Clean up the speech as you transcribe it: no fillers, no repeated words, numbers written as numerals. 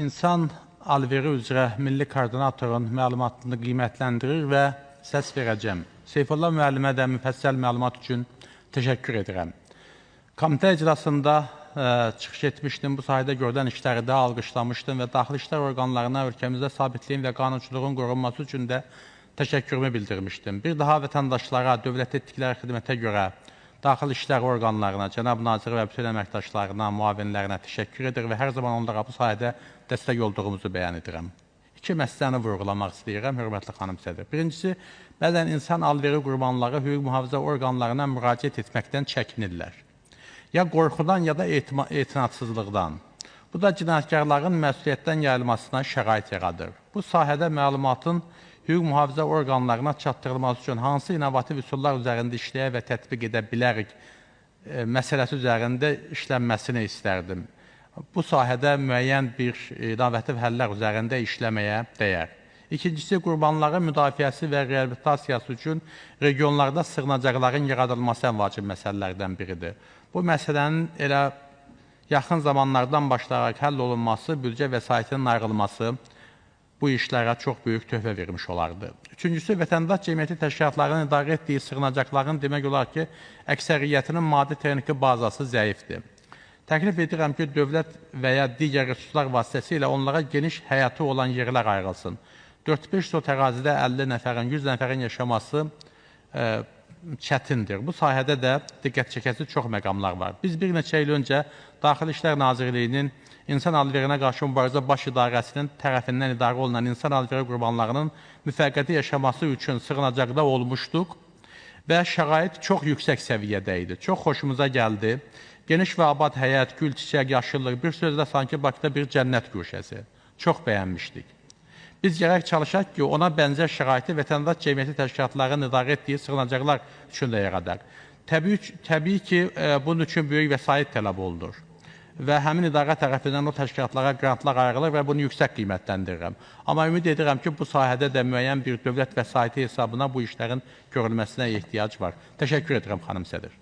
İnsan alveri üzrə milli koordinatorun məlumatını qiymətləndirir və səs verəcəm. Seyfullah müəllimə də müfəssəl məlumat üçün təşəkkür edirəm. Komitə iclasında çıxış etmişdim, bu sahədə görülən işləri də alqışlamışdım və daxili işlər orqanlarına ölkəmizdə sabitliyin və qanunçuluğun qorunması üçün də təşəkkürümü bildirmişdim. Bir daha vətəndaşlara, dövlət etdikləri xidmətə görə daxili işlər orqanlarına, cənab nazir və bütün əməkdaşlarına, müavinlərinə təşəkkür edir və hər zaman onlara bu sahədə dəstək olduğumuzu bəyan edirəm. İki məsələni vurğulamaq istəyirəm, hörmətli xanım sədr. Birincisi, bəzən insan alveri qurbanları hüquq mühafizə orqanlarına müraciət etməkdən çəkinirlər. Ya qorxudan, ya da etinadsızlıqdan. Bu da cinayətkarların məsuliyyətdən yayılmasına şərait yaradır. Bu sahədə məlumatın hüquq mühafizə orqanlarına çatdırılması üçün hansı inovativ üsullar üzərində işləyə və tətbiq edə bilərik məsələsi üzərində işlənməsini istərdim. Bu sahədə müəyyən bir inovativ həllər üzərində işləməyə dəyər. İkincisi, qurbanların müdafiəsi və reabilitasiyası üçün regionlarda sığınacaqların yaradılması ən vacib məsələlərdən biridir. Bu məsələnin elə yaxın zamanlardan başlayaraq həll olunması, büdcə vəsaitinin ayrılması bu işlərə çox böyük töhfə vermiş olardı. Üçüncüsü, vətəndaş cəmiyyəti təşkilatlarının idarə etdiyi sığınacaqların demək olar ki, əksəriyyətinin maddi texniki bazası zəifdir. Təklif edirəm ki, dövlət və ya digər resurslar vasitəsilə onlara geniş həyatı olan yerlər ayrılsın. 4-5 sot ərazidə 50 nəfərin, 100 nəfərin yaşaması çətindir. Bu sahədə də diqqət çəkəsi çox məqamlar var. Biz bir neçə il öncə Daxili İşlər Nazirliyinin İnsan alverinə qarşı mübarizə baş idarəsinin tərəfindən idarə olunan insan alveri qurbanlarının müvəqqəti yaşaması üçün sığınacaqda olmuşduq və şərait çox yüksək səviyyədə idi. Çox xoşumuza gəldi. Geniş və abad həyət, gül, çiçək, yaşıllıq, bir sözlə sanki Bakıda bir cənnət güşəsi. Çox bəyənmişdik. Biz gərək çalışaq ki, ona bənzər şəraiti vətəndaş cəmiyyəti təşkilatlarının idarə etdiyi sığınacaqlar üçün də yaradaq. Təbii ki, bunun üçün böyük vəsait tələb olunur və həmin idarə tərəfindən o təşkilatlara qrantlar ayrılır və bunu yüksək qiymətləndirirəm. Amma ümid edirəm ki, bu sahədə də müəyyən bir dövlət vəsaiti hesabına bu işlərin görülməsinə ehtiyac var. Təşəkkür edirəm, xanım sədr.